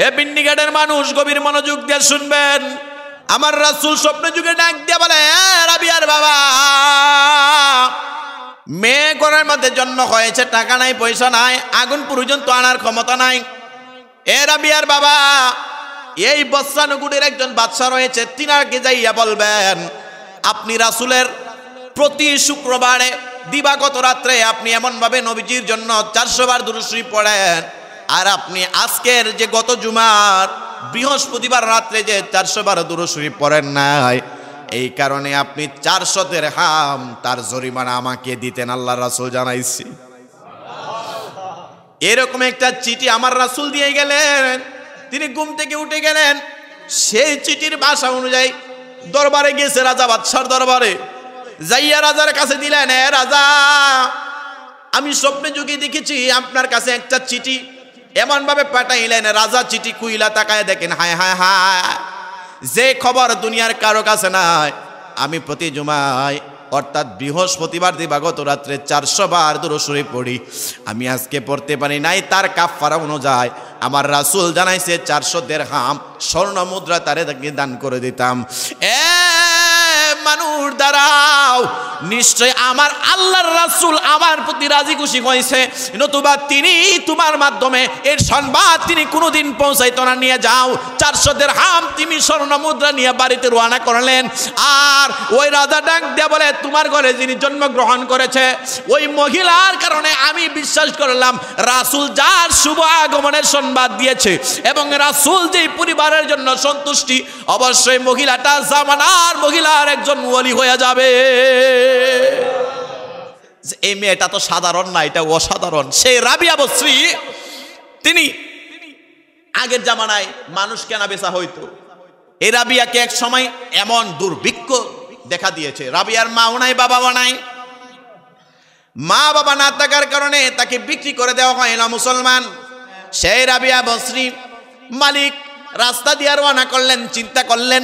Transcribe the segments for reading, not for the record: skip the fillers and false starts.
এ বিন্নিঘাটের মানুষ গভীর মনোযোগ দিয়ে শুনবেন। আমার রাসূল স্বপ্নে যুগে ডাক দিয়ে বলে, রাবিয়ার বাবা, মেয়ে ঘরের মধ্যে জন্ম হয়েছে, টাকা নাই, পয়সা নাই, আগুন পর্যন্ত আনার ক্ষমতা নাই। এ রাবিয়ার বাবা, এই বস্রানুগুড়ির একজন বাদশা রয়েছে, তিনাকে যাইয়া বলবেন আপনি রাসূলের প্রতি শুক্রবারে দিবাগত রাত্রে আপনি এমনভাবে নবীজির জন্য 400 বার দুরূদ শরীফ পড়েন, আর আপনি আজকের যে গত জুমার বৃহস্পতিবার রাত্রে যে 400 বার দুরূদ শরীফ পড়েন নাই, এই কারণে আপনি 400 দিরহাম তার জরিমানা আমাকে দিতেন, আল্লাহ রাসূল জানাইছি। এরকম একটা চিঠি আমার রাসূল দিয়ে গেলেন। তিনি ঘুম থেকে উঠে গেলেন, সেই চিঠির ভাষা অনুযায়ী দরবারে গেছে, রাজা বাদশার দরবারে যাইয়া রাজার কাছে দিলেন, এ রাজা, আমি স্বপ্নে যুগে দেখেছি আপনার কাছে একটা চিঠি। এমন ভাবে পাঠাইলেন, রাজা চিঠি খুইলা তাকায় দেখেন, হায় হায় হায়, যে খবর দুনিয়ার কারো কাছে নাই, আমি প্রতি জুমায় অর্থাৎ বৃহস্পতিবার দিবাগত রাত্রে 400 বার দুরূদ শরীফ পড়ি, আমি আজকে পড়তে পারি নাই, তার কাফারা অনুযায়ী আমার রাসূল জানাইছে 400 দিরহাম স্বর্ণ মুদ্রা তারে দান করে দিতাম। মানুষ দাঁড়াও, নিশ্চয় আমার আল্লাহর রাসূল আমার প্রতি রাজি খুশি হয়েছে, নতুবা তিনি তোমার মাধ্যমে এর সংবাদ তিনি কোনোদিন পৌঁছাইতো না। নিয়ে যাও 400 দিরহাম তুমি স্বর্ণ মুদ্রা নিয়ে বাড়িতে রওনা করলেন। আর ওই রাজা ডাক দিয়ে বলে, তোমার ঘরে যিনি জন্মগ্রহণ করেছে ওই মহিলার কারণে আমি বিশ্বাস করলাম রাসূল যার শুভ আগমনের সংবাদ দিয়েছে এবং রাসূল যেই পরিবারের জন্য সন্তুষ্টি, অবশ্যই মহিলাটা জামানার মহিলার একজন ওলি হয়ে যাবে। এই মেয়েটা তো সাধারণ না, এটা অসাধারণ। সেই রাবিয়া বসরি, তিনি আগের জামানায় মানুষ কেনা বেচা হইতো। এই রাবিয়াকে এক সময় এমন দুর্ভিক্ষ দেখা দিয়েছে, রাবিয়ার মাও নাই, বাবাও নাই। মা বাবা না থাকার কারণে তাকে বিক্রি করে দেওয়া হয় না মুসলমান। সেই রাবিয়া বসরি মালিক রাস্তা দিয়ে রওনা করলেন, চিন্তা করলেন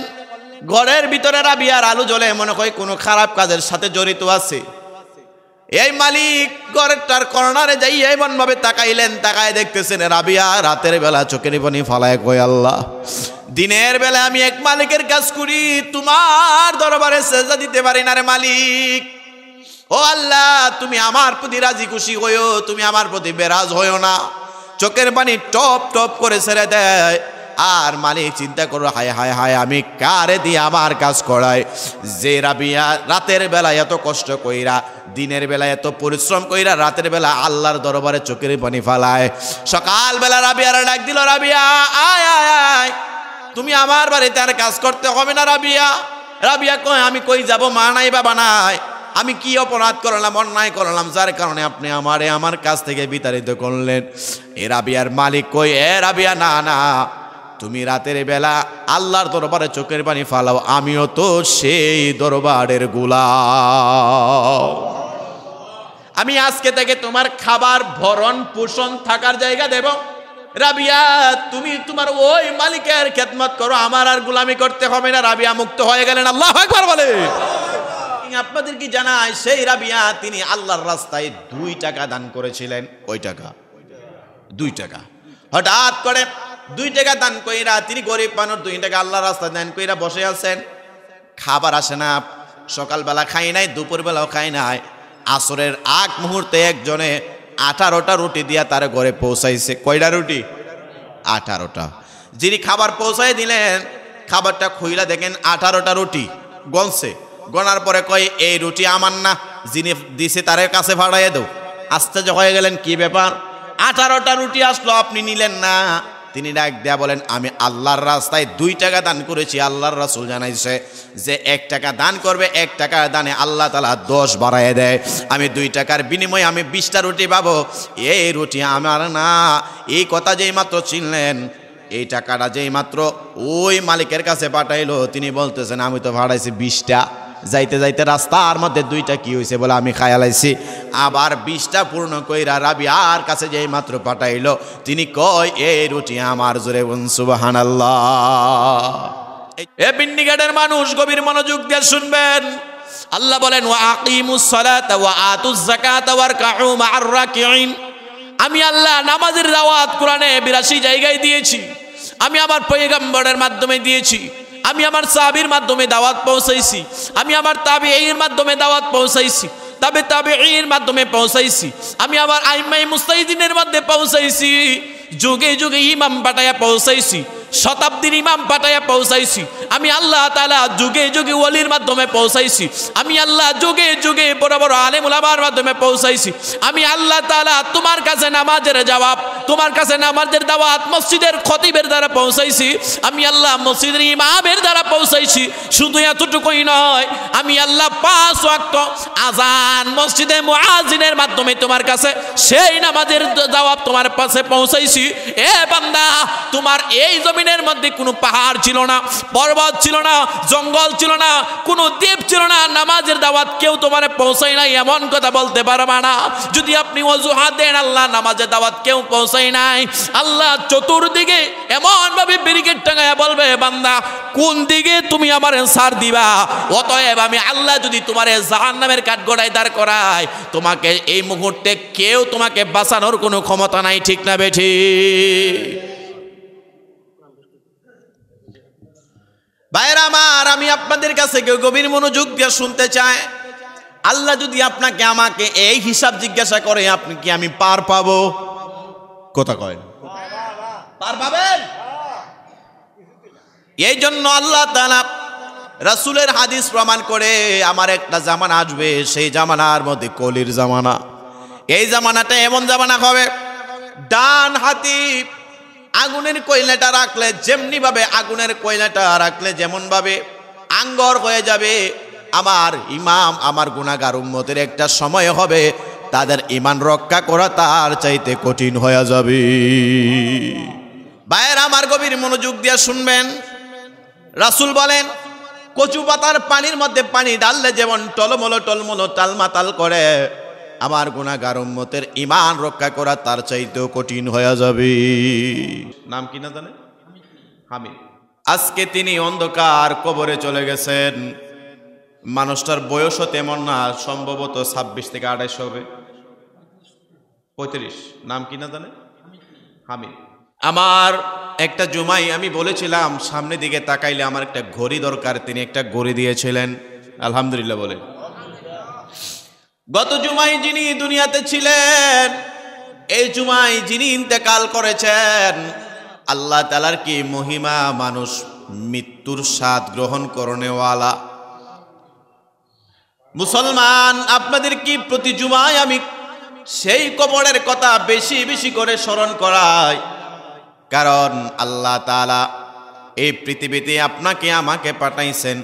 ঘরের ভিতরে রাবিয়ার আলো জ্বলে, মনে হয় কোনো খারাপ কাজের সাথে জড়িত আছে। এই মালিক ঘরটার কর্নারে যাই এমন ভাবে তাকাইলেন, তাকায় দেখতেছেন রাবিয়া রাতের বেলা চোখের পানি ফালায় কই, আল্লাহ, দিনের বেলা আমি এক মালিকের কাজ করি, তোমার দরবারে সেজদা দিতে পারি না রে মালিক। ও আল্লাহ, তুমি আমার প্রতি রাজি খুশি হইও, তুমি আমার প্রতি বেরাজ হইও না। চোখের পানি টপ টপ করে ছেড়ে দেয়। আর মালিক চিন্তা করো, হায় হায় হায়, আমি কারে দিয়ে আমার কাজ করাই, যে রাবিয়া রাতের বেলা এত কষ্ট কইরা, দিনের বেলা এত পরিশ্রম কইরা, রাতের বেলা আল্লাহর দরবারে চোখের পানি ফালায়। সকাল বেলা রাবিয়ার ডাক দিল, রাবিয়া আয় আয় আয়, তুমি আমার বাড়িতে আর কাজ করতে হবে না। রাবিয়া রাবিয়া কয়, আমি কই যাব, মা নাই, বাবা নাই, আমি কি অপরাধ করলাম, অন্যায় করলাম, যার কারণে আপনি আমারে আমার কাছ থেকে বিতাড়িত করলেন? এ রাবিয়ার মালিক কই, এ রাবিয়া, না না, তুমি রাতের বেলা আল্লাহর দরবারে চোখের পানি ফালাও, আমিও তো সেই দরবারের গোলাম। আমি আজকে থেকে তোমার খাবার, ভরণ পোষণ, থাকার জায়গা দেব। রাবিয়া, তুমি তোমার ওই মালিকের খেদমত করো, আমার আর গোলামি করতে হবে না। রাবিয়া মুক্ত হয়ে গেলেন। আল্লাহু আকবার বলে। আপনাদের কি জানায়, সেই রাবিয়া তিনি আল্লাহর রাস্তায় 2 টাকা দান করেছিলেন। ওই টাকা 2 টাকা, হঠাৎ করে 2 টাকা দান কইরা, তিনি গরিব মানুষ, 2 টাকা আল্লাহর রাস্তায় দান কইরা বসে আছেন। খাবার আসে না, সকালবেলা খাই নাই, দুপুরবেলাও খাই নাই। আসরের আগ মুহূর্তে একজনে 18টা রুটি দিয়া তার ঘরে পৌঁছাইছে। কয়টা রুটি? 18টা। যিনি খাবার পৌঁছাই দিলেন, খাবারটা খুইলা দেখেন 18টা রুটি গনছে। গনার পরে কয়, এই রুটি আমার না, যিনি দিছে তার কাছে ভাড়াইয়া দাও। আশ্চর্য হয়ে গেলেন, কি ব্যাপার, 18টা রুটি আসলো, আপনি নিলেন না? তিনি ডাক দেয়া বলেন, আমি আল্লাহর রাস্তায় 2 টাকা দান করেছি। আল্লাহর রাসূল জানাইছে যে 1 টাকা দান করবে, 1 টাকার দানে আল্লাহ তাআলা 10 বাড়ায় দেয়। আমি 2 টাকার বিনিময়ে আমি 20টা রুটি পাবো, এই রুটি আমার না। এই কথা যেই মাত্র চিনলেন, এই টাকাটা যেই মাত্র ওই মালিকের কাছে পাঠাইলো, তিনি বলতেছেন, আমি তো ভাড়াইছি 20টা। যাইতে যাইতে রাস্তার মধ্যে 2টা কি হয়েছে বলে আমি খায়ালাইছি। আবার 20টা পূর্ণ কইরা রাবিয়ার কাছে যেই মাত্র পাঠাইলো, তিনি কয়, এই রুটি আমার। জোরে বলুন সুবহানাল্লাহ। এ বিন্নিঘাটের মানুষ গভীর মনোযোগ দিয়ে শুনবেন। আল্লাহ বলেন, ওয়া আকিমুস সালাতা ওয়া আতুজ যাকাতা ওয়ারকাউ মা'আর রাকিঈন। আমি আল্লাহ নামাজের দাওয়াত কোরআনে 82 জায়গায় দিয়েছি। আমি আমার পয়গম্বরের মাধ্যমে দিয়েছি, আমি আমার সাহাবীর মাধ্যমে দাওয়াত পৌঁছাইছি, আমি আমার তাবিঈর মাধ্যমে দাওয়াত পৌঁছাইছি, তাবিঈর মাধ্যমে পৌঁছাইছি, আমি আমার আইম্মায়ে মুজতাহিদিনের মধ্যে পৌঁছাইছি, যুগে যুগে ইমাম পাঠায়া পৌঁছাইছি, শতাব্দীর ইমাম পাঠায়া পৌঁছাইছি, আমি আল্লাহ তাআলা যুগে যুগে ওলির মাধ্যমে পৌঁছাইছি, আমি আল্লাহ যুগে যুগে বড় বড় আলেম উলামার মাধ্যমে পৌঁছাইছি, আমি আল্লাহ তাআলা তোমার কাছে নামাজের জবাব, তোমার কাছে নামাজের দাওয়াত মসজিদের খতিবের দ্বারা পৌঁছাইছি, আমি আল্লাহ মসজিদের ইমামের দ্বারা পৌঁছাইছি। শুধু এতটুকুই নয়, আমি আল্লাহ 5 ওয়াক্ত আযান মসজিদে মুআজ্জিনের মাধ্যমে তোমার কাছে সেই নামাজের জবাব তোমার কাছে পৌঁছাইছি। এ বান্দা, তোমার এই জমিনের মধ্যে কোনো পাহাড় ছিল না, পর্বত ছিল না, জঙ্গল ছিল না, কোনো দ্বীপ ছিল না, নামাজের দাওয়াত কেউ তোমার পৌঁছায় নাই এমন কথা বলতে পারবা না। যদি আপনি অজুহাত দেন আল্লাহ নামাজের দাওয়াত কেউ পৌঁছায় নাই, আল্লাহ চতুর্দিকে এমন ভাবে ব্যারিকেড টাঙায়া বলবে, বান্দা কোন দিকে তুমি আমার ছাড় দিবা? অতএব আমি আল্লাহ যদি তোমার জাহান্নামের কাঠগড়ায় দাঁড় করায়, তোমাকে এই মুহূর্তে কেউ তোমাকে বাঁচানোর কোনো ক্ষমতা নাই। ঠিক না বেঠি? ভাইরা আমার, আমি আপনাদের কাছে গভীর মনোযোগ দিয়ে শুনতে চাই, আল্লাহ যদি আপনাকে আমাকে এই হিসাব জিজ্ঞাসা করে, আপনি কি আমি পার পাবো? কথা কয়, পার পাবেন? এই জন্য আল্লাহ তাআলা রাসূলের হাদিস প্রমাণ করে, আমার একটা জামানা আসবে, সেই জামানার মধ্যে কলির জামানা। এই জামানাটা এমন জামানা হবে, ডান হাতি আগুনের কয়লাটা রাখলে যেমনি ভাবে আগুনের কয়লাটা রাখলে যেমন ভাবে আঙ্গর হয়ে যাবে, আমার ইমাম আমার গুনাহগার উম্মতের একটা সময় হবে তাদের ঈমান রক্ষা করা তার চাইতে কঠিন হয়ে যাবে। ভাইয়েরা আমার, গভীর মনোযোগ দিয়ে শুনবেন। রাসূল বলেন, কচু পাতার পানির মধ্যে পানি ঢাললে যেমন টলমলো টলমলো টালমাটাল করে, আমার গুনাহগার উম্মতের ঈমান রক্ষা করা তার চাইতেও কঠিন হয়ে যাবে। নাম কি না জানেন? হামিদ। আজকে তিনি অন্ধকার কবরে চলে গেছেন। মানুষটার বয়সও তেমন না, সম্ভবত 26 থেকে 28 হবে, 35। নাম কি না জানেন? হামিদ। আমার একটা জুমাই আমি বলেছিলাম সামনের দিকে তাকাইলে আমার একটা ঘড়ি দরকার, তিনি একটা ঘড়ি দিয়েছিলেন। আলহামদুলিল্লাহ বলে। গত জুমাই যিনি দুনিয়াতে ছিলেন, এই জুমাই যিনি ইন্তেকাল করেছেন, আল্লাহ তাআলার কি মহিমা! মানুষ মৃত্যুর স্বাদ গ্রহণ করনেওয়ালা মুসলমান, আপনাদের কি প্রতি জুমায় আমি সেই কবরের কথা বেশি বেশি করে স্মরণ করাই, কারণ আল্লাহ তাআলা এই পৃথিবীতে আপনাকে আমাকে পাঠাইছেন।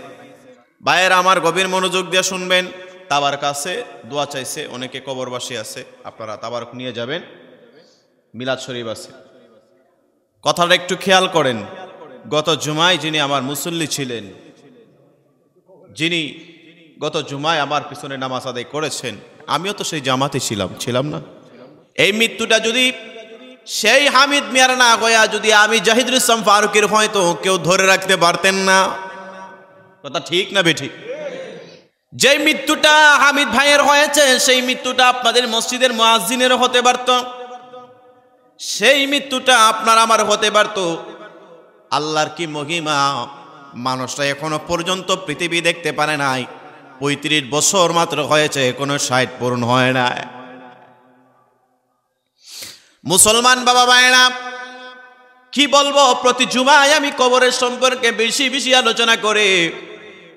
ভাইয়ের আমার, গভীর মনোযোগ দিয়ে শুনবেন। তাবার কাছে দোয়া চাইছে, অনেকে কবরবাসী আছে, আপনারা তাবারক নিয়ে যাবেন, মিলাদ শরীফ আছে। কথাটা একটু খেয়াল করেন। গত জুমায় যিনি আমার মুসল্লি ছিলেন, যিনি গত জুমায় আমার পিছনে নামাজ আদায় করেছেন, আমিও তো সেই জামাতে ছিলাম না? এই মৃত্যুটা যদি সেই হামিদ মিয়ার না হইয়া যদি আমি জাহিদুল ইসলাম ফারুকের হয়তো কেউ ধরে রাখতে পারতেন না। কথা ঠিক না বেঠিক? যে মৃত্যুটা হামিদ ভাইয়ের হয়েছে, সেই মৃত্যুটা আপনাদের মসজিদের মুয়াজ্জিনের হতে পারত, সেই মৃত্যুটা আপনার আমার হতে পারত। আল্লাহর কি মহিমা! মানুষটা এখনো পর্যন্ত পৃথিবী দেখতে পারে নাই, 35 বছর মাত্র হয়েছে, কোনো 60 পূরণ হয় না। মুসলমান বাবা ভাইরা, কি বলবো, প্রতি জুমায় আমি কবরের সম্পর্কে বেশি বেশি আলোচনা করি,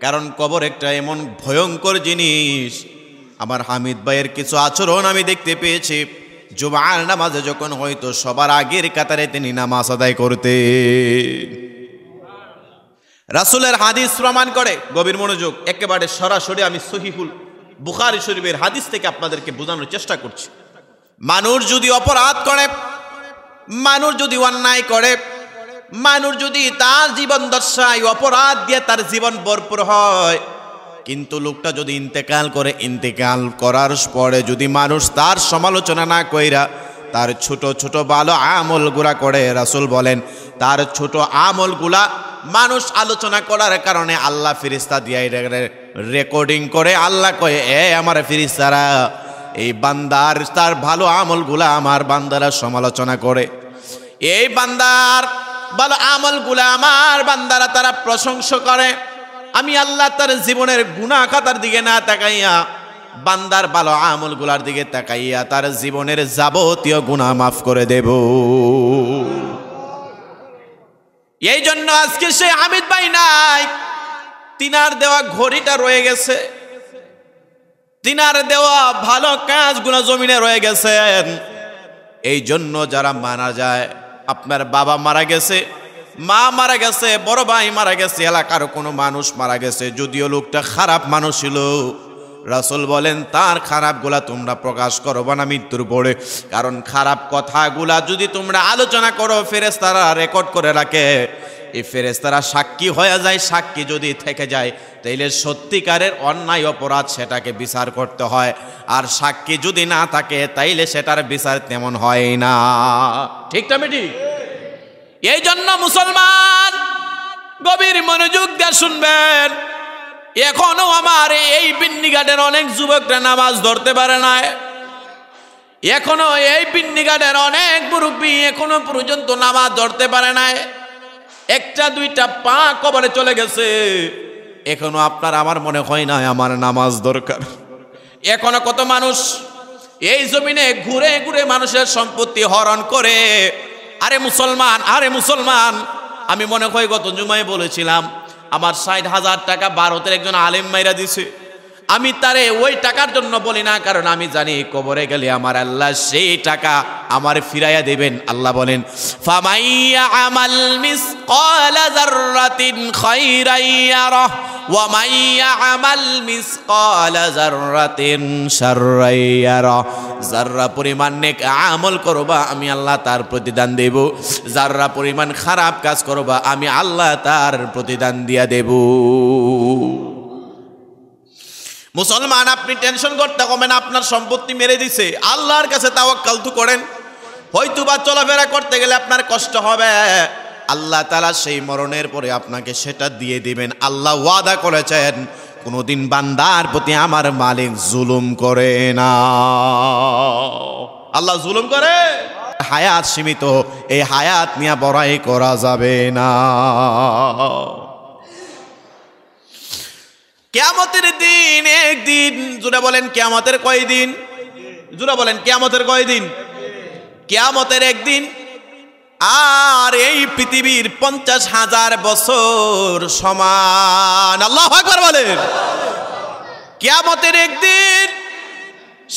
কারণ কবর একটা এমন ভয়ঙ্কর জিনিস। আমার হামিদ ভাইয়ের কিছু আচরণ আমি দেখতে পেয়েছি। জুমার নামাজে যখন হয়তো সবার আগের কাতারে তিনি নামাজ আদায় করতে, রাসূলের হাদিস প্রমাণ করে। গভীর মনোযোগ, একেবারে সরাসরি আমি সহিহুল বুখারী শরীফের হাদিস থেকে আপনাদেরকে বোঝানোর চেষ্টা করছি। মানুষ যদি অপরাধ করে, মানুষ যদি অন্যায় করে, মানুষ যদি তার জীবন দশায় অপরাধ দিয়ে তার জীবন ভরপুর হয়, কিন্তু লোকটা যদি ইন্তেকাল করে, ইন্তেকাল করার পরে যদি মানুষ তার সমালোচনা না কইরা তার ছোট ছোট ভালো আমলগুলা করে, রাসূল বলেন তার ছোট আমলগুলা মানুষ আলোচনা করার কারণে আল্লাহ ফেরেশতা দিয়ে রেকর্ডিং করে। আল্লাহ কয়ে, এ আমার ফেরেশতারা, এই বান্দার তার ভালো আমলগুলা আমার বান্দারা সমালোচনা করে। এই বান্দার ভালো আমলগুলা আমার বান্দারা তারা প্রশংসা করে। আমি আল্লাহ তার জীবনের গুনাহ খাতার দিকে না তাকাইয়া বান্দার ভালো আমলগুলার দিকে তাকাইয়া তার জীবনের যাবতীয় গুনাহ মাফ করে দেব। এই জন্য আজকে সে হামিদ ভাই নাই, তিনার দেওয়া ঘড়িটা রয়ে গেছে, তিনার দেওয়া ভালো কাজগুলো জমিনে রয়ে গেছেন। এই জন্য যারা মারা যায়, আপনার বাবা মারা গেছে, মা মারা গেছে, বড় ভাই মারা গেছে, এলাকার কোনো মানুষ মারা গেছে, যদিও লোকটা খারাপ মানুষ ছিল, রাসূল বলেন তার খারাপগুলা তোমরা প্রকাশ করবে না মৃত্যুর পরে। কারণ খারাপ কথাগুলা যদি তোমরা আলোচনা করো, ফেরেশতারা রেকর্ড করে রাখে, এই ফেরেশতারা সাক্ষী হয়ে যায়। সাক্ষী যদি থেকে যায় তাইলে সত্যিকারের অন্যায় অপরাধ সেটাকে বিচার করতে হয়, আর সাক্ষী যদি না থাকে তাইলে সেটার বিচার তেমন হয় না। ঠিক না বেটি? এই জন্য মুসলমান গভীর মনোযোগ দিয়ে শুনবেন। এখনো আমার এই পিন্ডিঘাটের অনেক যুবকরা নামাজ ধরতে পারে না, এখনো এই পিন্ডিঘাটের অনেক মুরব্বী এখনো পর্যন্ত নামাজ ধরতে পারে না, একটা দুইটা পা কবরে চলে গেছে, এখনো আপনার আমার মনে হয় না আমার নামাজ দরকার। এখনো কত মানুষ এই জমিনে ঘুরে ঘুরে মানুষের সম্পত্তি হরণ করে। আরে মুসলমান, আরে মুসলমান, আমি মনে হয় গত জুমায় বলেছিলাম আমার 60,000 টাকা ভারতের একজন আলেম মাইরা দিছে। আমি তারে ওই টাকার জন্য বলি না, কারণ আমি জানি কবরে গেলে আমার আল্লাহ সেই টাকা আমার ফিরাইয়া দেবেন। আল্লাহ বলেন ফামাইয়া আমাল মিসকালা যাররাতিন খায়রান ইয়ারাহ ওয়া মাইয়া আমাল মিসকালা যাররাতিন শাররান ইয়ারাহ। যাররা পরিমাণ নেক আমল করবা আমি আল্লাহ তার প্রতিদান দেব, যাররা পরিমাণ খারাপ কাজ করবা আমি আল্লাহ তার প্রতিদান দিয়া দেব। মুসলমান, আপনি টেনশন করতে কমেন, আপনার সম্পত্তি মেরে দিছে, আল্লাহর কাছে তাওয়াক্কাল তো করেন। হয়তো বা চলাফেরা করতে গেলে আপনার কষ্ট হবে, আল্লাহ তাআলা সেই মরণের পরে আপনাকে সেটা দিয়ে দিবেন। আল্লাহ ওয়াদা করেছেন কোনোদিন বান্দার প্রতি আমার মালিক জুলুম করে না। আল্লাহ জুলুম করে? হায়াত সীমিত, এই হায়াত নিয়ে বড়াই করা যাবে না। কিয়ামতের দিন একদিন, জোরে বলেন কিয়ামতের কয়দিন? জোরে বলেন কিয়ামতের কয়দিন? কিয়ামতের একদিন। আর এই পৃথিবীর 50,000 বছর সমান। আল্লাহু আকবার বলেন। কিয়ামতের একদিন,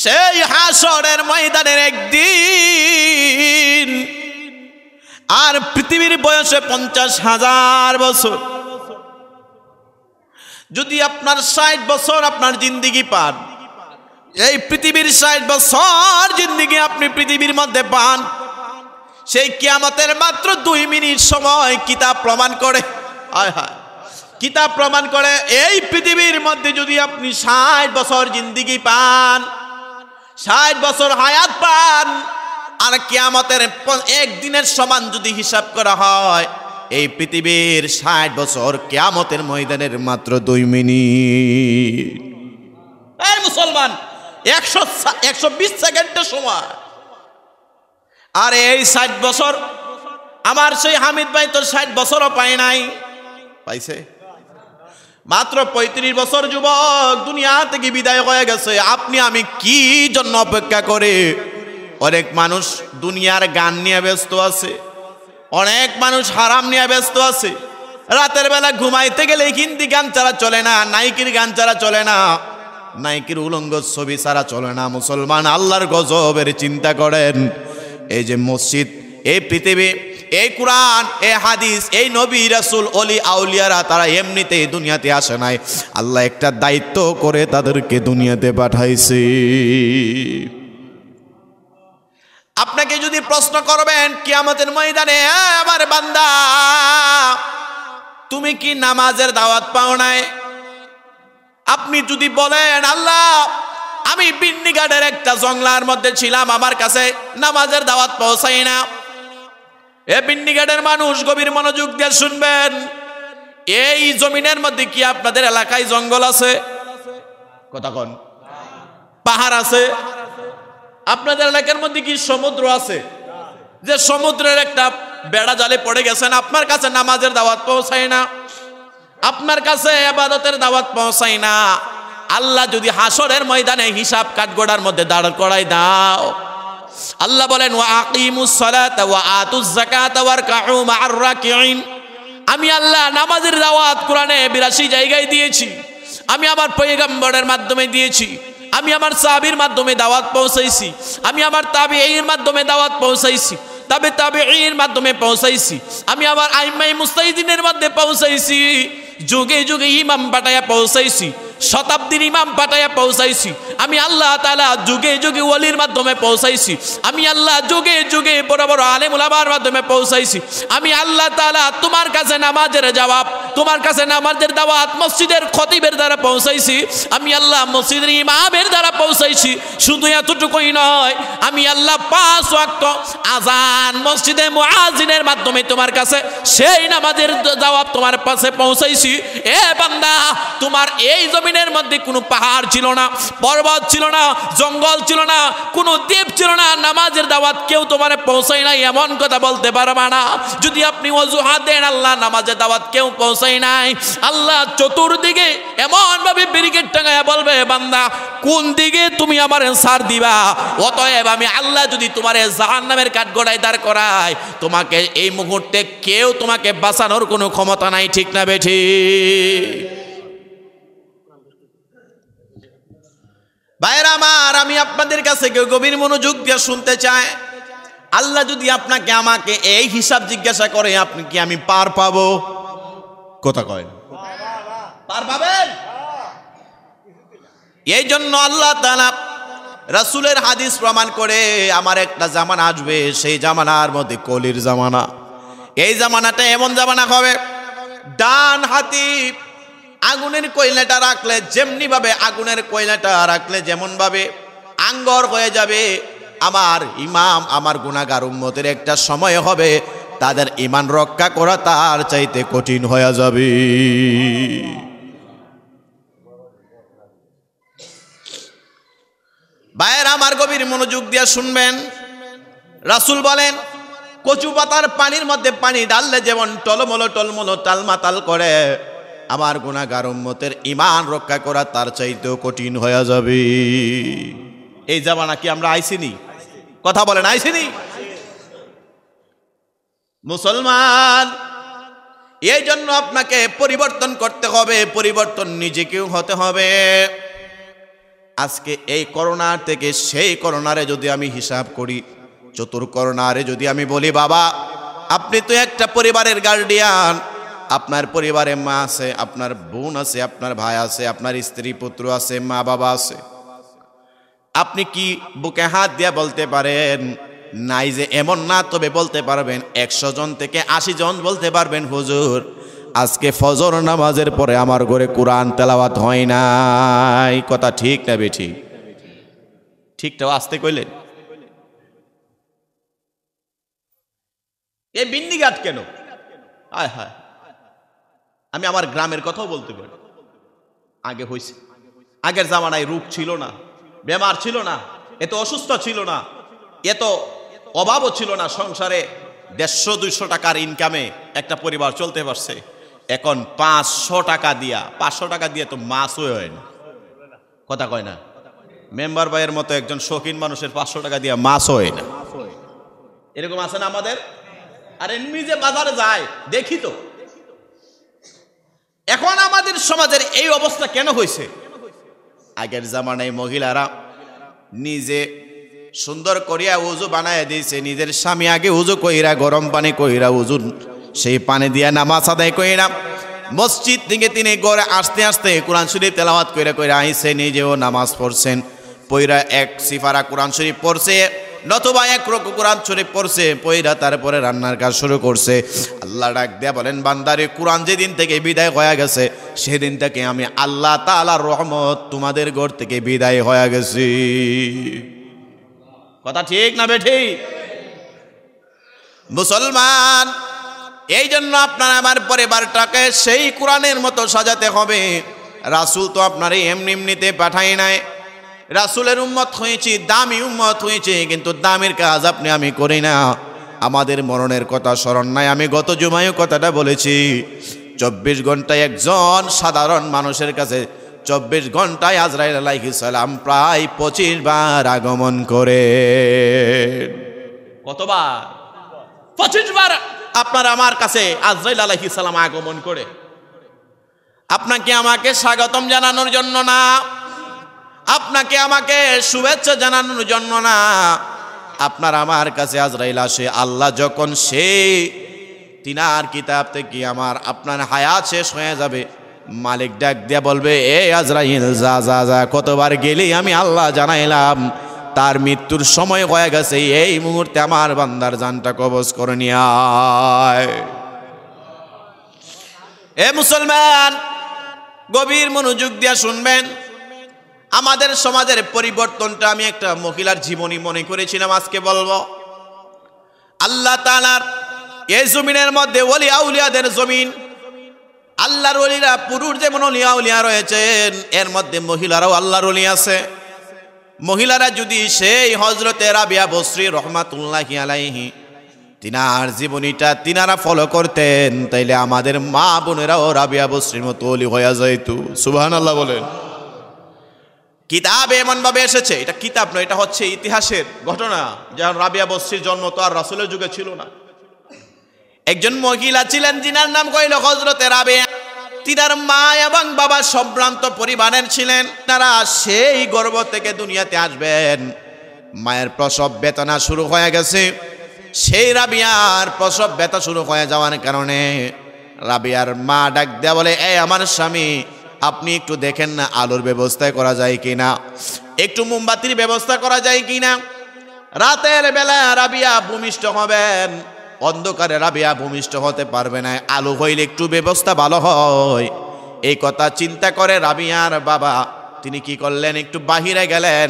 সেই হাসরের ময়দানের একদিন। আর পৃথিবীর বয়সে 50,000 বছর। যদি আপনার 60 বছর আপনার জিন্দিগি পান, এই পৃথিবীর 60 বছর জিন্দিগি আপনি পৃথিবীর মধ্যে পান, সেই কিয়ামতের মাত্র 2 মিনিট সময় কিতাব প্রমাণ করে। হায় হায়, কিতাব প্রমাণ করে এই পৃথিবীর মধ্যে যদি আপনি 60 বছর জিন্দিগি পান, 60 বছর হায়াত পান, আর কিয়ামতের একদিনের সমান যদি হিসাব করা হয়, এই পৃথিবীর 60 বছর কিয়ামতের ময়দানের মাত্র 2 মিনিট। এই মুসলমান, 120 সেকেন্ডের সময়। আর এই 60 বছর, আমার সেই হামিদ ভাই তো 60 বছরও পায় নাই, পাইছে মাত্র 35 বছর। যুবক দুনিয়া থেকে বিদায় হয়ে গেছে। আপনি আমি কি জন্য অপেক্ষা করে? অনেক মানুষ দুনিয়ার গান নিয়ে ব্যস্ত আছে, অনেক মানুষ হারাম নিয়ে ব্যস্ত আছে। রাতের বেলা ঘুমাইতে গেলে হিন্দি গান ছাড়া চলে না, নাইকির গান ছাড়া চলে না, নাইকির উলঙ্গ ছবি ছাড়া চলে না। মুসলমান, আল্লাহর গজবের চিন্তা করেন। এই যে মসজিদ, এই পৃথিবী, এই কোরআন, এই হাদিস, এই নবী রাসূল ওলি আউলিয়ারা তারা এমনিতেই দুনিয়াতে আসে নাই, আল্লাহ একটা দায়িত্ব করে তাদেরকে দুনিয়াতে পাঠাইছে। আপনাকে যদি প্রশ্ন করবেন কিয়ামতের ময়দানে, আমার বান্দা তুমি কি নামাজের দাওয়াত পাও নাই? আপনি যদি বলেন আল্লাহ আমি বিন্নিঘাটের একটা জঙ্গলার মধ্যে ছিলাম, আমার কাছে নামাজের দাওয়াত পৌঁছাই না। এ বিন্নিঘাটের মানুষ গভীর মনোযোগ দিয়ে শুনবেন। এই জমিনের মধ্যে কি আপনাদের এলাকায় জঙ্গল আছে? কথা কোন? পাহাড় আছে? আপনাদের এলাকার মধ্যে কি সমুদ্র আছে? যে সমুদ্রের একটা বেড়া জালে পড়ে গেছেন, আপনার কাছে নামাজের দাওয়াত পৌঁছায় না, আপনার কাছে ইবাদতের দাওয়াত পৌঁছায় না। আল্লাহ যদি হাসরের ময়দানে হিসাব কাঠগড়ার মধ্যে দাঁড় করাই দাও, আল্লাহ বলেন ওয়া আকিমুস সালাতা ওয়া আতুজ যাকাতা ওয়ারকাউ মা'আর রাকিঈন। আমি আল্লাহ নামাজের দাওয়াত কোরআনে 82 জায়গায় দিয়েছি, আমি আমার পয়গম্বরের মাধ্যমে দিয়েছি, আমি আমার সাহাবীর মাধ্যমে দাওয়াত পৌঁছাইছি, আমি আমার তাবিঈর মাধ্যমে দাওয়াত পৌঁছাইছি, তাবিঈর মাধ্যমে পৌঁছাইছি, আমি আমার আইম্মায়ে মুজতাহিদিনের মধ্যে পৌঁছাইছি, যুগে যুগে ইমাম পাঠায়া পৌঁছাইছি, শতাব্দীর ইমাম পাঠায়া পৌঁছাইছি। আমি আল্লাহ তাআলা যুগে যুগে ওলির মাধ্যমে পৌঁছাইছি, আমি আল্লাহ যুগে যুগে বড় বড় আলেম উলামার মাধ্যমে পৌঁছাইছি। আমি আল্লাহ তাআলা তোমার কাছে নামাজের জবাব, তোমার কাছে নামাজের দাওয়াত মসজিদের খতিবের দ্বারা পৌঁছাইছি, আমি আল্লাহ মসজিদের ইমামের দ্বারা পৌঁছাইছি। শুধু এতটুকুই নয়, আমি আল্লাহ 5 ওয়াক্ত আযান মসজিদে মুআজ্জিনের মাধ্যমে তোমার কাছে সেই নামাজের জবাব তোমার কাছে পৌঁছাইছি। এ বান্দা, তোমার এই জমিনের মধ্যে কোনো পাহাড় ছিল না, পর্বত ছিল না, জঙ্গল ছিল না, কোনো দ্বীপ ছিল না, নামাজের দাওয়াত কেউ তোমার পৌঁছায় নাই এমন কথা বলতে পারবা না। যদি আপনি অজুহাত দেন আল্লাহ নামাজের দাওয়াত কেউ পৌঁছায় নাই, আল্লাহ চতুর্দিকে এমন ভাবে ব্যারিকেড টাঙায়া বলবে বান্দা কোন দিকে তুমি আমার সার দিবা। অতএব আমি আল্লাহ যদি তোমার জাহান্নামের কাঠগড়ায় দাঁড় করায়, তোমাকে এই মুহূর্তে কেউ তোমাকে বাঁচানোর কোনো ক্ষমতা নাই, ঠিক না বেঠি? ভাইরা আমার, আমি আপনাদের কাছে গভীর মনোযোগ দিয়ে শুনতে চাই, আল্লাহ যদি আপনাকে আমাকে এই হিসাব জিজ্ঞাসা করে, আপনি কি আমি পার পাবো? কথা কয়, পার পাবেন? এই জন্য আল্লাহ তাআলা রাসূলের হাদিস প্রমাণ করে আমার একটা জামানা আসবে, সেই জামানার মধ্যে কলির জামানা। এই জামানাটা এমন জামানা হবে, ডান হাতি আগুনের কয়লাটা রাখলে যেমনি ভাবে আগুনের কয়লাটা রাখলে যেমন ভাবে আঙ্গর হয়ে যাবে, আমার ইমাম আমার গুনাহগার উম্মতের একটা সময় হবে তাদের ঈমান রক্ষা করা তার চাইতে কঠিন হয়ে যাবে। ভাইয়েরা আমার, গভীর মনোযোগ দিয়ে শুনবেন। রাসূল বলেন কচু পাতার পানির মধ্যে পানি ঢাললে যেমন টলমলো টলমলো টালমাটাল করে, আমার গুনাহগার উম্মতের ঈমান রক্ষা করা তার চাইতেও কঠিন হয়ে যাবে। এই জামানা কি আমরা আইছিনি? কথা বলেন, আইছিনি? মুসলমান, এই জন্য আপনাকে পরিবর্তন করতে হবে, পরিবর্তন নিজেকেও হতে হবে। আজকে এই করোনার থেকে সেই করোনারে যদি আমি হিসাব করি, চতুর করোনারে যদি আমি বলি বাবা আপনি তো একটা পরিবারের গার্ডিয়ান, আপনার পরিবারে মা আছে, আপনার বোন আছে, আপনার ভাই আছে, আপনার স্ত্রী পুত্র আছে, মা বাবা আছে, আপনি কি বুকে হাত দিয়ে বলতে পারেন নাই যে এমন না? তবে বলতে পারবেন 100 জন থেকে 80 জন বলতে পারবেন হুজুর আজকে ফজর নামাজের পরে আমার ঘরে কোরআন তেলাওয়াত হয় নাই। কথা ঠিক না বেঠিক? ঠিকটাও আসতে কইলেন। এই বিন্দিঘাট কেন? হায় হায়, আমি আমার গ্রামের কথাও বলতে পারি। আগে হয়েছে, আগের জামানায় রোগ ছিল না, বেমার ছিল না, এত অসুস্থ ছিল না, এত অভাবও ছিল না, সংসারে 150-200 টাকার ইনকামে একটা পরিবার চলতে পারছে। এখন 500 টাকা দিয়া, 500 টাকা দিয়ে তো মাছও হয় না। কথা কয় না? মেম্বার ভাইয়ের মতো একজন শৌখিন মানুষের 500 টাকা দিয়া মাছও হয় না। এরকম আছে না আমাদের? আর এমনি যে বাজারে যায় দেখি তো। এখন আমাদের সমাজের এই অবস্থা কেন হয়েছে? আগের জামানায় মহিলারা নিজে সুন্দর করিয়া উজু বানায় দিয়েছে, নিজের স্বামী আগে উজু কইরা গরম পানি কইরা উজু সেই পানি দিয়া নামাজ আদায় কইরা মসজিদ থেকে তিনি ঘরে আসতে আসতে কোরআন শরীফ তেলাওয়াত কইরা কইরা আইছে, নিজেও নামাজ পড়ছেন, পইরা 1 সিফারা কোরআন শরীফ পড়ছে, নতুবা 1 রকু কোরআন শরীফ পড়ছে, পইরা তারপরে রান্নার কাজ শুরু করছে। আল্লাহ ডাক দেয়া বলেন বান্দারে কোরআন যেদিন থেকে বিদায় হয়ে গেছে সেদিন থেকে আমি আল্লাহ তাআলার রহমত তোমাদের ঘর থেকে বিদায় হয়ে গেছি। কথা ঠিক না বেঠিক? মুসলমান, এই জন্য আপনার আমার পরিবারটাকে সেই কোরআনের মতো সাজাতে হবে। রাসূল তো আপনার এমনি এমনিতে পাঠাই নাই, রাসূলের উম্মত হয়েছি, দামি উম্মত হয়েছে, কিন্তু দামের কাজ আপনি আমি করি না। আমাদের মরণের কথা স্মরণ নাই। আমি গত জুমায়ও কথাটা বলেছি, 24 ঘন্টায় একজন সাধারণ মানুষের কাছে 24 ঘন্টায় আজরাইল আলাইহিস সালাম প্রায় 25 বার আগমন করে। কতবার? 25 বার আপনার আমার কাছে আজরাইল আলাইহিস সালাম আগমন করে। আপনাকে আমাকে স্বাগতম জানানোর জন্য না, আপনাকে আমাকে শুভেচ্ছা জানানোর জন্য না, আপনার আমার কাছে আজরাইল আসে আল্লাহ যখন সে তিনার কিতাব থেকে আপনার হায়াত শেষ হয়ে যাবে, মালিক ডাক দিয়া বলবে, এ আজরাইল যা যা যা, কতবার গেলেই আমি আল্লাহ জানাইলাম তার মৃত্যুর সময় হয়ে গেছে, এই মুহূর্তে আমার বান্দার জানটা কবজ করে নিয়ে আয়। এ মুসলমান, গভীর মনোযোগ দিয়া শুনবেন। আমাদের সমাজের পরিবর্তনটা আমি একটা মহিলার জীবনী মনে করেছিলাম, আজকে বলবো। আল্লাহ তাআলার এই জমিনের মধ্যে ওলি আউলিয়াদের জমিন। আল্লাহর ওলিরা পুরুষ যেমন ওলি আউলিয়া রয়েছেন, এর মধ্যে মহিলারাও আল্লাহর ওলি আছে। মহিলারা যদি সেই হযরতে রাবিয়া বসরি রহমাতুল্লাহি আলাইহি তিনার জীবনীটা তিনারা ফলো করতেন, তাইলে আমাদের মা বোনেরাও রাবিয়া বসরির মতো ওলি হয়ে যাইত। সুবহানাল্লাহ বলেন। কিতাব এমন ভাবে এসেছে, এটা কিতাব নয়, এটা হচ্ছে ইতিহাসের ঘটনা। যেমন রাবিয়া বসরির জন্ম তো আর রাসূলের যুগে ছিল না। একজন মহিলা ছিলেন যিনার নাম কইল হযরতে রাবিয়া। তিনার মা এবং বাবা সম্ভ্রান্ত পরিবারের ছিলেন। তারা সেই গর্ভ থেকে দুনিয়াতে আসবেন, মায়ের প্রসব বেদনা শুরু হয়ে গেছে। সেই রাবিয়ার প্রসব ব্যথা শুরু হয়ে যাওয়ার কারণে রাবিয়ার মা ডাক দেয়া বলে, এই আমার স্বামী, আপনি একটু দেখেন না আলোর ব্যবস্থা করা যায় কিনা, একটু মোমবাতির ব্যবস্থা করা যায় কিনা। রাতের বেলা রাবিয়া ভূমিষ্ঠ হবেন, অন্ধকারে রাবিয়া ভূমিষ্ঠ হতে পারবে না, আলো হইলে একটু ব্যবস্থা ভালো হয়। এই কথা চিন্তা করে রাবিয়ার বাবা তিনি কি করলেন, একটু বাহিরে গেলেন,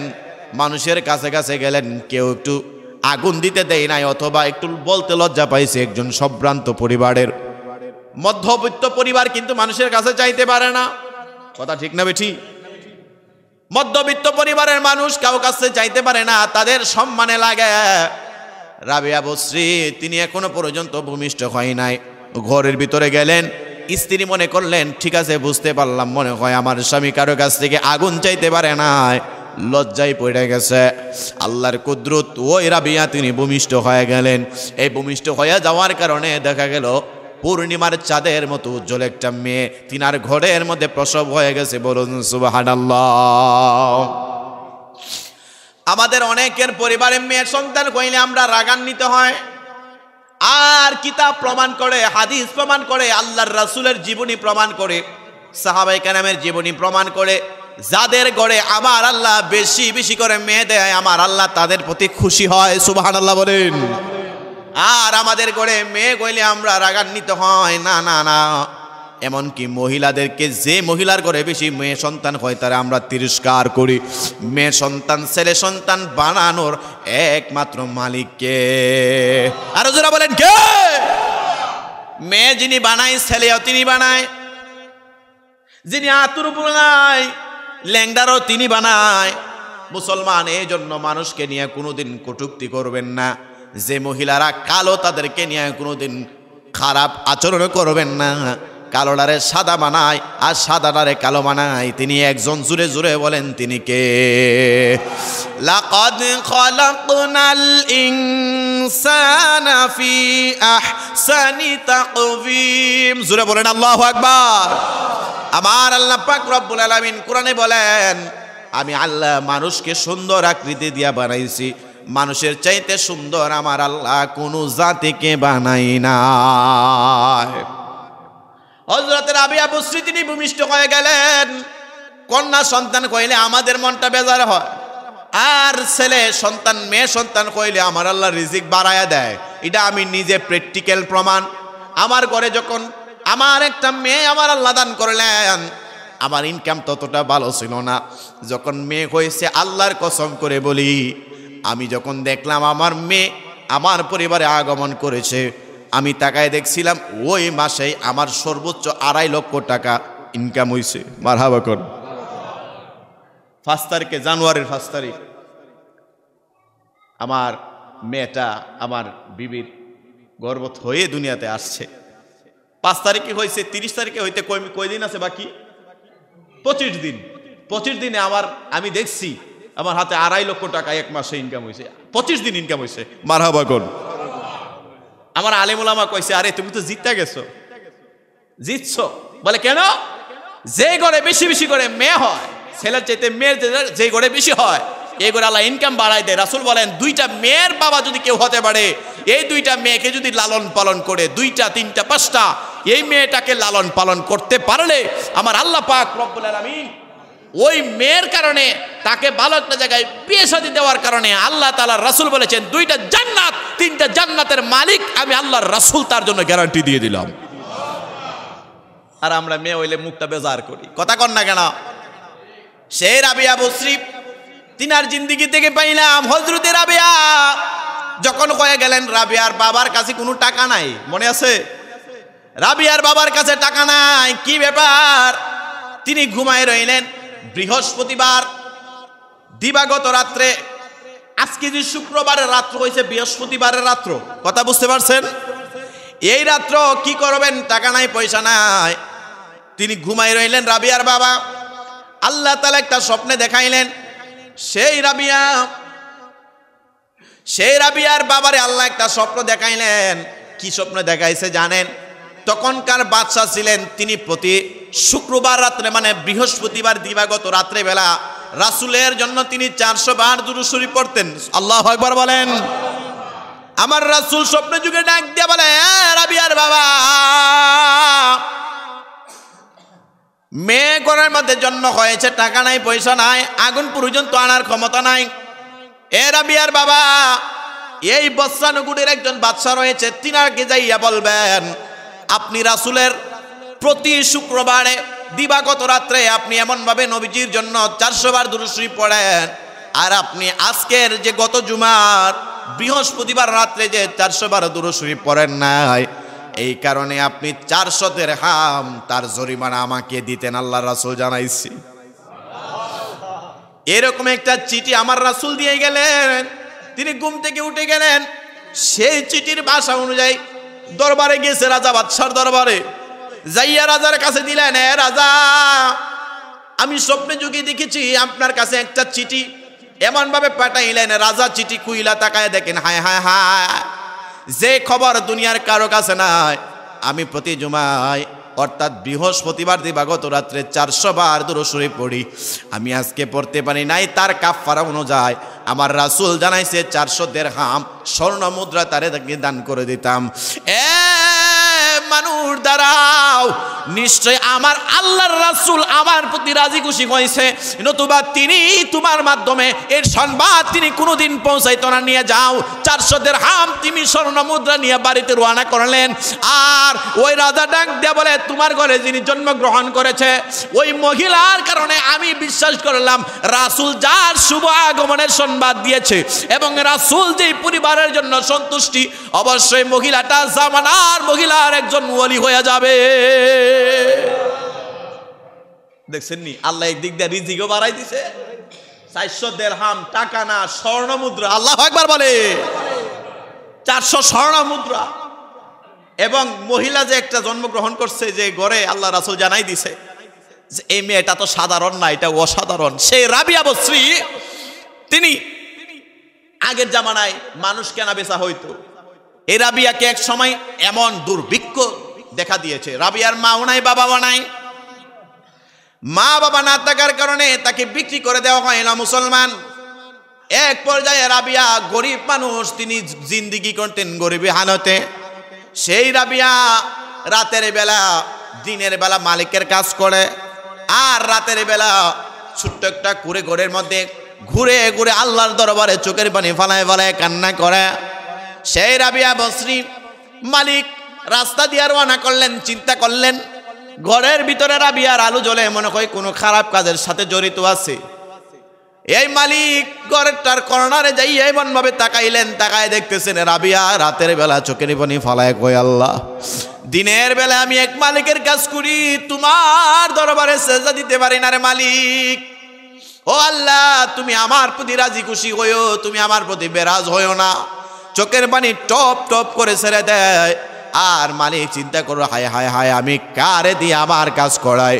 মানুষের কাছে কাছে গেলেন, কেউ একটু আগুন দিতে দেয় নাই, অথবা একটু বলতে লজ্জা পাইছে। একজন সম্ভ্রান্ত পরিবারের, মধ্যবিত্ত পরিবার কিন্তু মানুষের কাছে চাইতে পারে না। কথা ঠিক না বেঠি? মধ্যবিত্ত পরিবারের মানুষ কাউ কাছে চাইতে পারে না, তাদের সম্মানে লাগে। রাবিয়া বসরি তিনি এখনো পর্যন্ত ভূমিষ্ঠ হয় নাই। ঘরের ভিতরে গেলেন, স্ত্রী মনে করলেন ঠিক আছে, বুঝতে পারলাম, মনে হয় আমার স্বামী কারো কাছ থেকে আগুন চাইতে পারে নাই, লজ্জায় পড়ে গেছে। আল্লাহর কুদরত, ওই রাবিয়া তিনি ভূমিষ্ঠ হয়ে গেলেন। এই ভূমিষ্ঠ হয়ে যাওয়ার কারণে দেখা গেল পূর্ণিমার চাঁদের মতো উজ্জ্বল একটা মেয়ে তিনার ঘরের মধ্যে প্রসব হয়ে গেছে। বলুন সুবহানাল্লাহ। আমাদের অনেকের পরিবারে মেয়ের সন্তান কইলে আমরা রাগান্বিত হয়। আর কিতাব প্রমাণ করে, হাদিস প্রমাণ করে, আল্লাহর রাসূলের জীবনী প্রমাণ করে, সাহাবায়ে কেরামের জীবনী প্রমাণ করে, যাদের ঘরে আমার আল্লাহ বেশি বেশি করে মেয়ে দেয়, আমার আল্লাহ তাদের প্রতি খুশি হয়। সুবহানাল্লাহ বলেন। আর আমাদের ঘরে মেয়ে কইলে আমরা রাগান্বিত হয়, না না না। এমনকি মহিলাদেরকে, যে মহিলার ঘরে বেশি মেয়ে সন্তান হয় তারা আমরা তিরস্কার করি। মেয়ে সন্তান, ছেলে সন্তান বানানোর একমাত্র মালিককে। আরো যারা বলেন কে? মেয়ে যিনি বানায়, ছেলেও তিনি বানায়। যিনি আতুর বানায়, ল্যাংডারও তিনি বানায়। মুসলমান, এই জন্য মানুষকে নিয়ে কোনোদিন কটূক্তি করবেন না। যে মহিলারা কালো, তাদেরকে নিয়ে কোনোদিন খারাপ আচরণ করবেন না। কালোটারে সাদা বানায় আর সাদাটারে কালো বানায়, তিনি একজন। জুড়ে জুড়ে বলেন তিনি কে? লাকাদ খালাকনাল ইনসানা ফি আহসানি তাকওয়িম। জুড়ে বলেন আল্লাহু আকবার। আমার আল্লাহ পাক রব্বুল আলামিন কোরআনে বলেন, আমি আল্লাহ মানুষকে সুন্দর আকৃতি দিয়া বানাইছি। মানুষের চাইতে সুন্দর আমার আল্লাহ কোনো জাতিকে বানাই নাই। হযরত রাবিয়া বসরি তিনি ভূমিষ্ঠ হয়ে গেলেন। কন্যা সন্তান কইলে আমাদের মনটা বেজার হয়, আর ছেলে সন্তান, মেয়ে সন্তান কইলে আমার আল্লাহ রিজিক বাড়ায়া দেয়। এটা আমি নিজে প্র্যাকটিক্যাল প্রমাণ। আমার ঘরে যখন আমার একটা মেয়ে আমার আল্লাহ দান করলেন, আমার ইনকাম ততটা ভালো ছিল না। যখন মেয়ে হয়েছে, আল্লাহর কসম করে বলি, আমি যখন দেখলাম আমার মেয়ে আমার পরিবারে আগমন করেছে, আমি তাকায় দেখছিলাম ওই মাসেই আমার সর্বোচ্চ 2.5 লক্ষ টাকা ইনকাম হয়েছে। মারহাবা কর। 5 তারিখে, জানুয়ারির 5 তারিখ আমার মেয়েটা, আমার বিবির গর্ভবত হয়ে দুনিয়াতে আসছে। 5 তারিখে হয়েছে, 30 তারিখে হইতে কয়দিন আছে বাকি? 25 দিন। 25 দিনে আমি দেখছি আমার হাতে 2.5 লক্ষ টাকা 1 মাসে ইনকাম হয়েছে। 25 দিন ইনকাম হয়েছে। মারহাবা কোন। আমার আলেম ওলামা কইছে, আরে তুমি তো জিততে গেছো। জিতছো বলে কেন? যে ঘরে বেশি বেশি করে মেয়ে হয়, ছেলের চাইতে মেয়ের যে ঘরে বেশি হয়, এই ঘরে আল্লাহ ইনকাম বাড়ায় দেয়। রাসূল বলেন 2টা মেয়ের বাবা যদি কেউ হতে পারে, এই 2টা মেয়েকে যদি লালন পালন করে, 2টা 3টা 5টা এই মেয়েটাকে লালন পালন করতে পারলে আমার আল্লাহ পাক রব্বুল আলামিন ওই মেয়ের কারণে তাকে ভালো একটা জায়গায় বিয়ে শাদী দেওয়ার কারণে আল্লাহ তাআলার রাসূল বলেছেন 2টা জান্নাত 3টা জান্নাতের মালিক আমি আল্লাহর রাসূল তার জন্য গ্যারান্টি দিয়ে দিলাম। আর আমরা মেয়ে হইলে মুখটা বেজার করি, কথা কন না কেন? সেই রাবিয়া বসরি তিনার জিন্দিগি থেকে পাইলাম হযরতে রাবিয়া যখন হয়ে গেলেন, রাবিয়ার বাবার কাছে কোনো টাকা নাই, মনে আছে? রাবিয়ার বাবার কাছে টাকা নাই, কি ব্যাপার? তিনি ঘুমায় রইলেন। বৃহস্পতিবার দিবাগত রাত্রে, আজকে যে শুক্রবারের রাত্র হয়েছে বৃহস্পতিবারের রাত্র, কথা বুঝতে পারছেন? এই রাত্র কি করবেন? টাকা নাই, পয়সা নাই। তিনি ঘুমায় রইলেন রাবিয়ার বাবা। আল্লাহ তাআলা একটা স্বপ্নে দেখাইলেন। সেই রাবিয়ার বাবারে আল্লাহ একটা স্বপ্ন দেখাইলেন। কি স্বপ্ন দেখাইছে জানেন? তখনকার বাদশা ছিলেন, তিনি প্রতি শুক্রবার রাত্রে মানে বৃহস্পতিবার দিবাগত রাত্রে বেলা রাসূলের জন্য তিনি 400 বার দুরূদ শরীফ পড়তেন। আল্লাহু আকবার বলেন। আমার রাসূল স্বপ্নে যুগে ডাক দিয়ে বলে, রাবিয়ার বাবা, মেয়ে ঘরের মধ্যে জন্ম হয়েছে, টাকা নাই, পয়সা নাই, আগুন পর্যন্ত আনার ক্ষমতা নাই। এ রাবিয়ার বাবা, এই বস্রানুগুড়ির একজন বাদশা রয়েছে, তিনাকে যাইয়া বলবেন আপনি রাসূলের প্রতি শুক্রবারে দিবাগত রাত্রে আপনি এমন ভাবে নবীজির জন্য 400 বার দুরূদ শরীফ পড়েন, আর আপনি আজকের যে গত জুমার বৃহস্পতিবার রাত্রে যে 400 বার দুরূদ শরীফ পড়েন নাই, এই কারণে আপনি 400 দিরহাম তার জরিমানা আমাকে দিতেন। আল্লাহ রাসূল জানাইছি। এরকম একটা চিঠি আমার রাসূল দিয়ে গেলেন। তিনি ঘুম থেকে উঠে গেলেন, সেই চিঠির ভাষা অনুযায়ী দরবারে গেছে, রাজা বাদশার দরবারে যাইয়া রাজার কাছে দিলেন, এ রাজা, আমি স্বপ্নে যুগে দেখেছি আপনার কাছে একটা চিঠি। এমন ভাবে পাঠাইলেন, রাজা চিঠি খুইলা তাকায় দেখেন, হায় হায় হায়, যে খবর দুনিয়ার কারো কাছে নাই, আমি প্রতি জুমায় অর্থাৎ বৃহস্পতিবার দিবাগত রাত্রে 400 বার দুরূদ শরীফ পড়ি, আমি আজকে পড়তে পারি নাই। তার কাফারা অনুযায়ী আমার রাসূল জানাইছে 400 দিরহাম স্বর্ণ মুদ্রা তারে দান করে দিতাম। মানুষ দাঁড়াও, নিশ্চয় আমার আল্লাহর রাসূল আমার প্রতি রাজি খুশি হয়েছে, নতুবা তিনি তোমার মাধ্যমে এর সংবাদ তিনি কোনোদিন পৌঁছাইতো না। নিয়ে যাও 400 দিরহাম তুমি স্বর্ণ মুদ্রা নিয়ে বাড়িতে রওনা করলেন। আর ওই রাজা ডাক দিয়ে বলে, তোমার ঘরে যিনি জন্মগ্রহণ করেছে ওই মহিলার কারণে আমি বিশ্বাস করলাম রাসূল যার শুভ আগমনের সংবাদ দিয়েছে এবং রাসূল যেই পরিবারের জন্য সন্তুষ্টি, অবশ্যই মহিলাটা জামানার মহিলার একজন ওলি হয়ে যাবে। দেখছেন নি, আল্লাহ একদিক দিয়ে রিজিকও বাড়াই দিছে। 400 দিরহাম টাকা না, স্বর্ণ মুদ্রা। আল্লাহু আকবার বলে। 400 স্বর্ণ মুদ্রা। এবং মহিলা যে একটা জন্মগ্রহণ করছে যে ঘরে, আল্লাহ রাসূল জানাই দিছে যে এই মেয়েটা তো সাধারণ না, এটা অসাধারণ। সেই রাবিয়া বসরি, তিনি আগের জামানায় মানুষ কেনা বেচা হইতো। এই রাবিয়াকে এক সময় এমন দুর্ভিক্ষ দেখা দিয়েছে, রাবিয়ার মাও নাই, বাবাও নাই। মা বাবা না থাকার কারণে তাকে বিক্রি করে দেওয়া হয় না মুসলমান। এক পর্যায়ে রাবিয়া গরিব মানুষ, তিনি জিন্দিগি করতেন গরিবী হালতে। সেই রাবিয়া রাতের বেলা, দিনের বেলা মালিকের কাজ করে, আর রাতের বেলা ছোট্ট একটা কুড়ে ঘরের মধ্যে ঘুরে ঘুরে আল্লাহর দরবারে চোখের পানি ফালায় ফালায় কান্না করে। সেই রাবিয়া বসরি মালিক রাস্তা দিয়ে রওনা করলেন, চিন্তা করলেন ঘরের ভিতরে রাবিয়ার আলো জ্বলে, মনে হয় কোনো খারাপ কাজের সাথে জড়িত আছে। এই মালিক ঘরটার কর্নারে যাই এমন ভাবে তাকাইলেন, তাকায় দেখতেছেন রাবিয়া রাতের বেলা চোখের পানি ফালায় কই, আল্লাহ, দিনের বেলা আমি এক মালিকের কাজ করি, তোমার দরবারে সেজদা দিতে পারি না রে মালিক। ও আল্লাহ, তুমি আমার প্রতি রাজি খুশি হইও, তুমি আমার প্রতি বেরাজ হইও না। চোখের পানি টপ টপ করে ছেড়ে দেয়। আর মালিক চিন্তা করো, হায় হায় হায়, আমি কারে দিয়ে আমার কাজ করাই?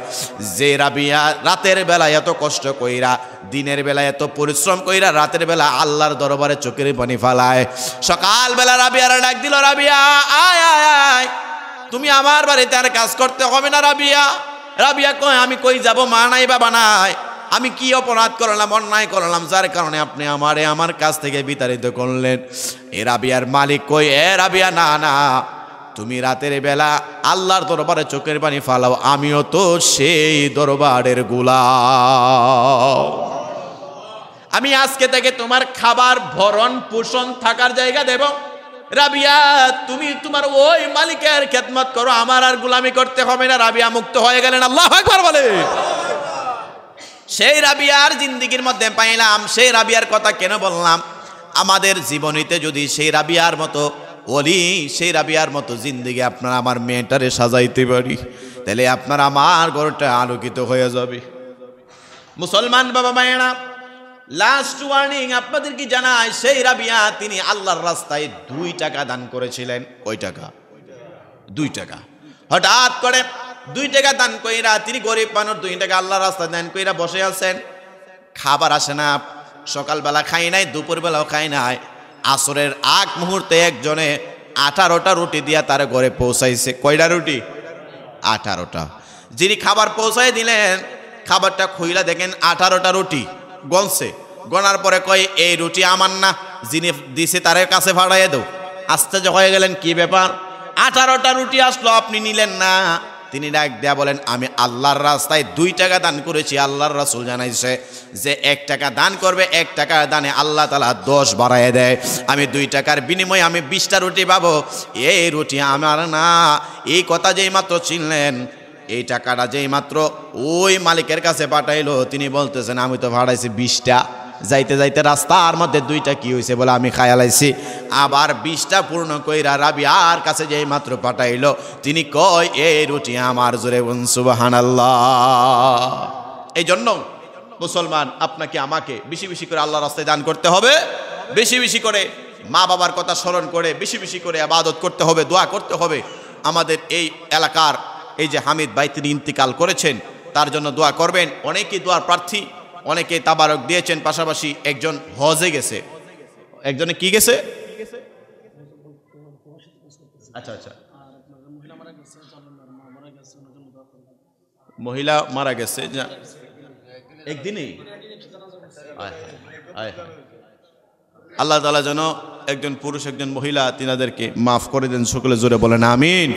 যে রাবিয়া রাতের বেলা এত কষ্ট কইরা, দিনের বেলা এত পরিশ্রম কইরা, রাতের বেলা আল্লাহর দরবারে চোখের পানি ফালায়। সকাল বেলা রাবিয়ার ডাক দিল, রাবিয়া আয় আয় আয়, তুমি আমার বাড়িতে আর কাজ করতে হবে না রাবিয়া। রাবিয়া কয়, আমি কই যাব, মা নাই বাবা নাই, আমি কি অপরাধ করলাম, অন্যায় করলাম, যার কারণে আপনি আমারে আমার কাছ থেকে বিতাড়িত করলেন? এ রাবিয়ার মালিক কই, এ রাবিয়া না না, তুমি রাতের বেলা আল্লাহর দরবারে চোখের পানি ফালাও, আমিও তো সেই দরবারের গোলাম। আমি আজকে থেকে তোমার খাবার, ভরণ পোষণ, থাকার জায়গা দেব। রাবিয়া তুমি তোমার ওই মালিকের খেদমত করো, আমার আর গোলামি করতে হবে না। রাবিয়া মুক্ত হয়ে গেলেন। আল্লাহু আকবার বলে। সেই রাবিয়ার জিন্দেগির মধ্যে পাইলাম। সেই রাবিয়ার কথা কেন বললাম? আমাদের জীবনীতে যদি সেই রাবিয়ার মতো ওলি, সেই রাবিয়ার মতো জিন্দেগি আপনার আমার মেয়েটারে সাজাইতে পারি, তাহলে আপনার আমার ঘরটা আলোকিত হয়ে যাবে। মুসলমান বাবা মায়েরা, লাস্ট ওয়ার্নিং আপনাদেরকে জানাই, সেই রাবিয়া তিনি আল্লাহর রাস্তায় 2 টাকা দান করেছিলেন। কয় টাকা? 2 টাকা। হঠাৎ করে 2 টাকা দান কইরা, তিনি গরিব মানুষ, 2 টাকা আল্লাহর রাস্তায় দান কইরা বসে আছেন। খাবার আসে না, সকালবেলা খাই নাই, দুপুরবেলাও খাই নাই। আসরের আগ মুহূর্তে একজনে 18টা রুটি দিয়া তার ঘরে পৌঁছাইছে। কয়টা রুটি? 18টা। যিনি খাবার পৌঁছাই দিলেন, খাবারটা খুইলা দেখেন 18টা রুটি গনছে। গনার পরে কয়, এই রুটি আমার না, যিনি দিছে তার কাছে ভাড়াইয়ে দাও। আশ্চর্য হয়ে গেলেন, কি ব্যাপার, 18টা রুটি আসলো, আপনি নিলেন না? তিনি ডাক দেয়া বলেন, আমি আল্লাহর রাস্তায় 2 টাকা দান করেছি। আল্লাহর রাসূল জানাইছে যে 1 টাকা দান করবে, 1 টাকার দানে আল্লাহ তাআলা 10 বাড়ায় দেয়। আমি 2 টাকার বিনিময়ে আমি 20টা রুটি পাবো। এই রুটি আমার না। এই কথা যেই মাত্র চিনলেন, এই টাকাটা যেই মাত্র ওই মালিকের কাছে পাঠাইলো, তিনি বলতেছেন, আমি তো ভাড়াইছি 20টা। যাইতে যাইতে রাস্তার মধ্যে 2টা কি হয়েছে বলে আমি খায়ালাইছি। আবার 20টা পূর্ণ কইরা রাবিয়ার কাছে যেই মাত্র পাঠাইলো, তিনি কয়, এই রুটি আমার। জোরে বলুন সুবহানাল্লাহ। এই জন্য মুসলমান, আপনাকে আমাকে বেশি বেশি করে আল্লাহর রাস্তায় দান করতে হবে, বেশি বেশি করে মা বাবার কথা স্মরণ করে বেশি বেশি করে ইবাদত করতে হবে, দোয়া করতে হবে। আমাদের এই এলাকার এই যে হামিদ ভাই, তিনি ইন্তিকাল করেছেন, তার জন্য দোয়া করবেন। অনেকেই দোয়ার প্রার্থী, অনেকে তাবারক দিয়েছেন। পাশাপাশি একজন হজে গেছে। একজনে কি গেছে? আচ্ছা আচ্ছা, মহিলা মারা গেছে একদিনই। আল্লাহ তাআলা যেন একজন পুরুষ একজন মহিলা তিনাদেরকে মাফ করে দেন। সকলে জোরে বলেন আমিন।